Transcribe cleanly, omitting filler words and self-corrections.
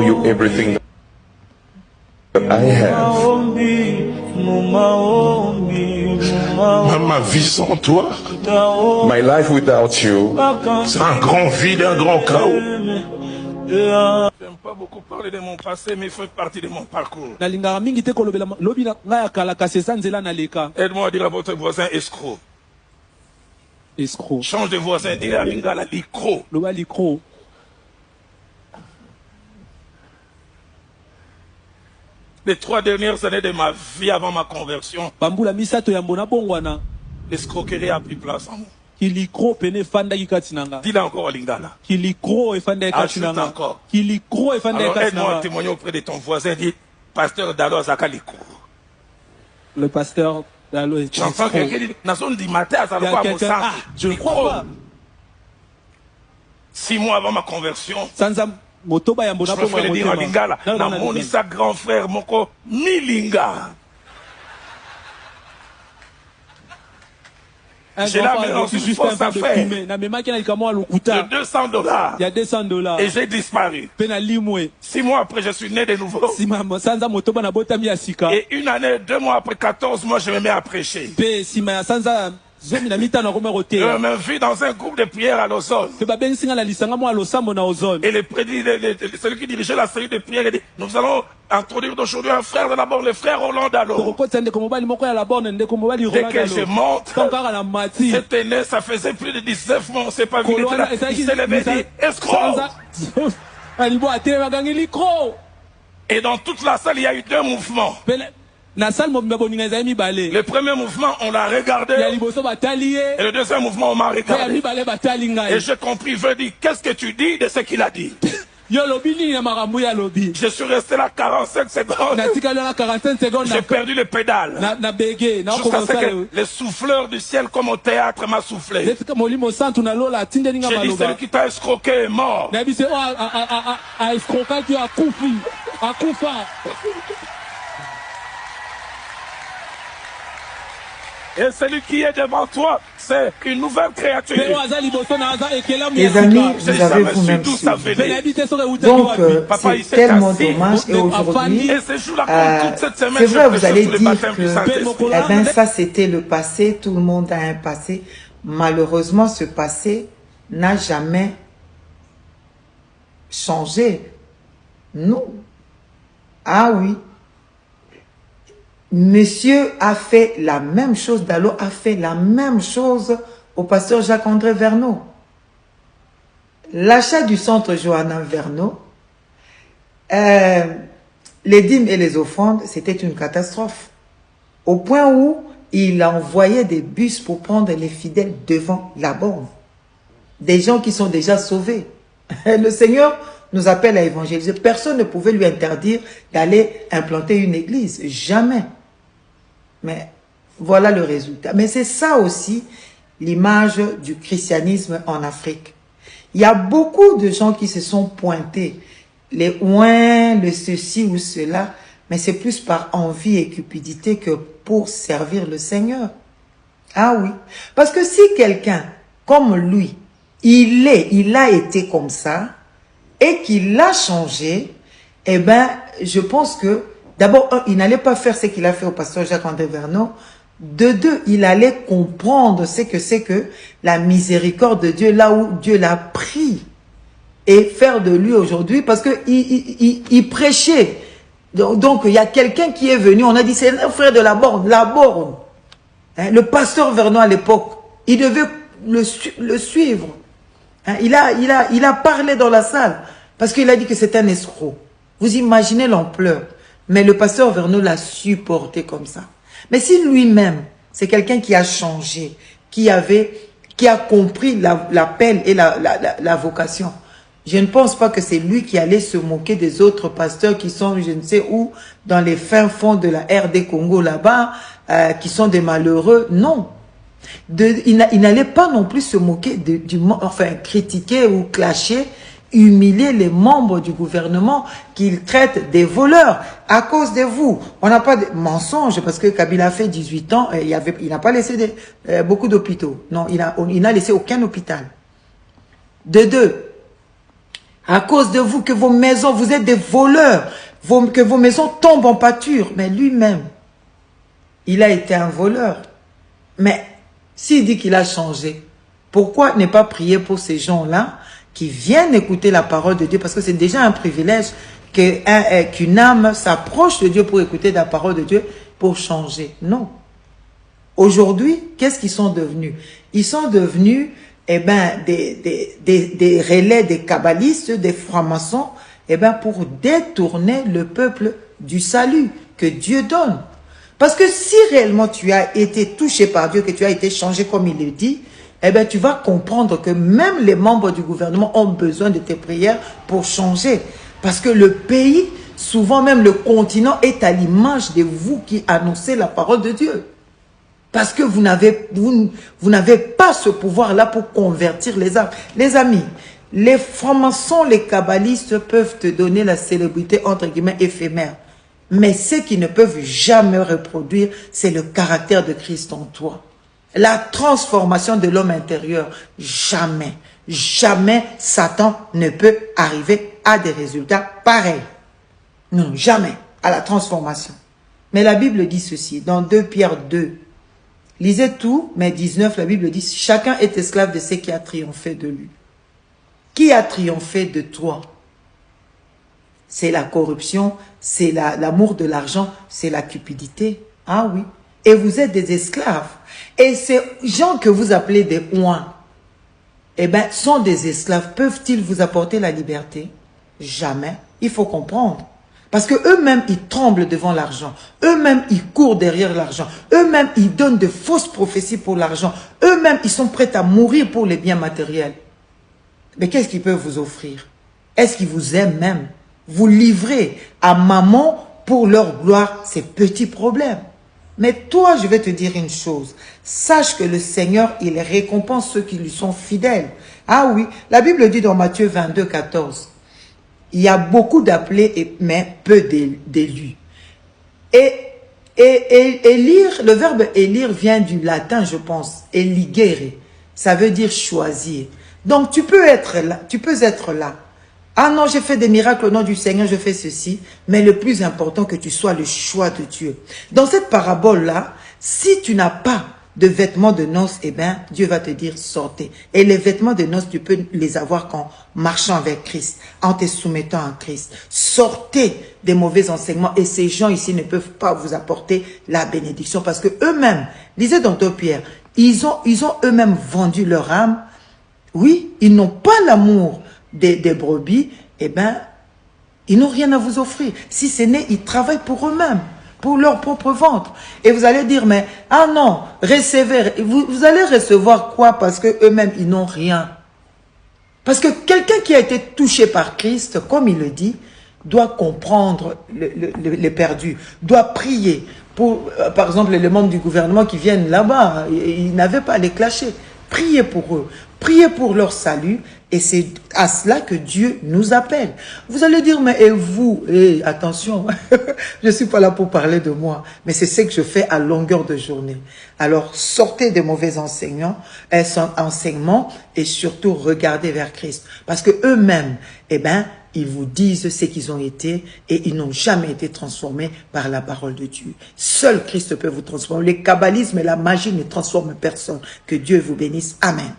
owe you everything that I have. Ma vie sans toi, My life without you, c'est un grand vide, un grand chaos. J'aime pas beaucoup parler de mon passé, mais il fait partie de mon parcours. Aide-moi à dire à votre voisin escroc. Escroc. Change de voisin, dis à Lingala licro. Les 3 dernières années de ma vie avant ma conversion, l'escroquerie a pris place en moi. Dis-le encore à Lingala. Ajoute encore. Alors aide-moi à témoigner auprès de ton voisin, dis, pasteur Dalo Azaka licro. Le pasteur Dalo est J'entends quelqu'un dire, Nason dit matin, ça va mon sang. Je ne crois pas. 6 mois avant ma conversion, je me fais le dire à Lingala, na moni sa grand frère moko Milinga. J'ai là reçu une fausse affaire de $200. Il y a $200. Et j'ai disparu. 6 mois après, je suis né de nouveau. Et 1 année, 2 mois après, 14 mois, je me mets à prêcher. Je me vis dans un groupe de prière à Lausanne. Et celui qui dirigeait la série de prières, il dit, nous allons introduire d'aujourd'hui un frère de l'abord, le frère Orlandalo. Dès que je monte, cet aîné, ça faisait plus de 19 mois, on ne s'est pas vu. Il s'est levé et dit, escroc. Et dans toute la salle, il y a eu 2 mouvements. Le premier mouvement, on l'a regardé. Et le deuxième mouvement, on m'a regardé. Et j'ai compris, il veut dire, qu'est-ce que tu dis de ce qu'il a dit? Je suis resté là 45 secondes. J'ai perdu le pédale. Jusqu'à ce que le souffleur du ciel, comme au théâtre, m'a soufflé. J'ai dit, celui qui t'a escroqué est mort. Et celui qui est devant toi, c'est une nouvelle créature. Les amis, vous avez vous-même suivi. Donc, c'est tellement dommage. Et aujourd'hui, c'est vrai, vous allez dire que eh ben, ça c'était le passé, tout le monde a un passé. Malheureusement, ce passé n'a jamais changé. Non. Ah oui. Monsieur a fait la même chose, Dalo a fait la même chose au pasteur Jacques-André Verneau. L'achat du centre Johanna Verneau, les dîmes et les offrandes, c'était une catastrophe. Au point où il envoyait des bus pour prendre les fidèles devant la borne. Des gens qui sont déjà sauvés. Le Seigneur nous appelle à évangéliser. Personne ne pouvait lui interdire d'aller implanter une église. Jamais. Mais voilà le résultat. Mais c'est ça aussi l'image du christianisme en Afrique. Il y a beaucoup de gens qui se sont pointés. Les ouins, le ceci ou cela. Mais c'est plus par envie et cupidité que pour servir le Seigneur. Ah oui. Parce que si quelqu'un, comme lui, il a été comme ça, et qu'il a changé, eh ben, je pense que, d'abord, il n'allait pas faire ce qu'il a fait au pasteur Jacques-André Verneau. De deux, il allait comprendre ce que c'est que la miséricorde de Dieu, là où Dieu l'a pris, et faire de lui aujourd'hui, parce que il prêchait. Donc, il y a quelqu'un qui est venu, on a dit, c'est un frère de la borne. Hein, le pasteur Verneau à l'époque, il devait le suivre. Hein, il a parlé dans la salle, parce qu'il a dit que c'est un escroc. Vous imaginez l'ampleur. Mais le pasteur Verneau l'a supporté comme ça. Mais si lui-même, c'est quelqu'un qui a changé, qui a compris l'appel et la vocation, je ne pense pas que c'est lui qui allait se moquer des autres pasteurs qui sont, je ne sais où, dans les fins fonds de la RD Congo là-bas, qui sont des malheureux. Non. Il n'allait pas non plus se moquer, enfin critiquer ou clasher, humilier les membres du gouvernement qu'il traite des voleurs à cause de vous. On n'a pas de mensonge parce que Kabila a fait 18 ans, il n'a pas laissé beaucoup d'hôpitaux. Non, il n'a laissé aucun hôpital. De deux, À cause de vous, que vos maisons, vous êtes des voleurs, que vos maisons tombent en pâture. Mais lui-même, il a été un voleur. Mais s'il dit qu'il a changé, pourquoi ne pas prier pour ces gens-là qui viennent écouter la parole de Dieu? Parce que c'est déjà un privilège qu'une âme s'approche de Dieu pour écouter la parole de Dieu, pour changer. Non. Aujourd'hui, qu'est-ce qu'ils sont devenus? Ils sont devenus des relais des kabbalistes, des francs-maçons, pour détourner le peuple du salut que Dieu donne. Parce que si réellement tu as été touché par Dieu, que tu as été changé comme il le dit, tu vas comprendre que même les membres du gouvernement ont besoin de tes prières pour changer. Parce que le pays, souvent même le continent, est à l'image de vous qui annoncez la parole de Dieu. Parce que vous n'avez pas ce pouvoir-là pour convertir les âmes. Les amis, les francs-maçons, les kabbalistes peuvent te donner la célébrité entre guillemets éphémère. Mais ce qu'ils ne peuvent jamais reproduire, c'est le caractère de Christ en toi. La transformation de l'homme intérieur, jamais, jamais Satan ne peut arriver à des résultats pareils. Non, jamais, à la transformation. Mais la Bible dit ceci, dans 2 Pierre 2, lisez tout, mais 19, la Bible dit, chacun est esclave de ce qui a triomphé de lui. Qui a triomphé de toi? C'est la corruption, c'est l'amour de l'argent, c'est la cupidité. Ah oui. Et vous êtes des esclaves. Et ces gens que vous appelez des ouins, sont des esclaves. Peuvent-ils vous apporter la liberté? Jamais. Il faut comprendre. Parce que eux-mêmes, ils tremblent devant l'argent. Eux-mêmes, ils courent derrière l'argent. Eux-mêmes, ils donnent de fausses prophéties pour l'argent. Eux-mêmes, ils sont prêts à mourir pour les biens matériels. Mais qu'est-ce qu'ils peuvent vous offrir? Est-ce qu'ils vous aiment même? Vous livrez à maman pour leur gloire ces petits problèmes. Mais toi, je vais te dire une chose. Sache que le Seigneur, il récompense ceux qui lui sont fidèles. Ah oui, la Bible dit dans Matthieu 22, 14, il y a beaucoup d'appelés, mais peu d'élus. Et élire, le verbe élire vient du latin, je pense, eligere. Ça veut dire choisir. Donc, tu peux être là. Ah non, j'ai fait des miracles au nom du Seigneur, je fais ceci. Mais le plus important, que tu sois le choix de Dieu. Dans cette parabole-là, si tu n'as pas de vêtements de noces, Dieu va te dire sortez. Et les vêtements de noces, tu peux les avoir qu'en marchant avec Christ, en te soumettant à Christ. Sortez des mauvais enseignements et ces gens ici ne peuvent pas vous apporter la bénédiction parce que eux-mêmes, lisez dans 2 Pierre, ils ont eux-mêmes vendu leur âme. Oui, ils n'ont pas l'amour des brebis, ils n'ont rien à vous offrir. Si ce n'est, ils travaillent pour eux-mêmes, pour leur propre ventre. Et vous allez dire, mais, ah non, recevez, vous allez recevoir quoi? Parce que eux-mêmes, ils n'ont rien. Parce que quelqu'un qui a été touché par Christ, comme il le dit, doit comprendre les perdus, doit prier. Pour, par exemple, les membres du gouvernement qui viennent là-bas, ils n'avaient pas à les clasher. Priez pour eux, priez pour leur salut. Et c'est à cela que Dieu nous appelle. Vous allez dire, mais et vous? Attention, je ne suis pas là pour parler de moi, mais c'est ce que je fais à longueur de journée. Alors, sortez des mauvais enseignements et surtout regardez vers Christ. Parce que eux-mêmes, ils vous disent ce qu'ils ont été et ils n'ont jamais été transformés par la parole de Dieu. Seul Christ peut vous transformer. Le kabbalisme et la magie ne transforment personne. Que Dieu vous bénisse. Amen.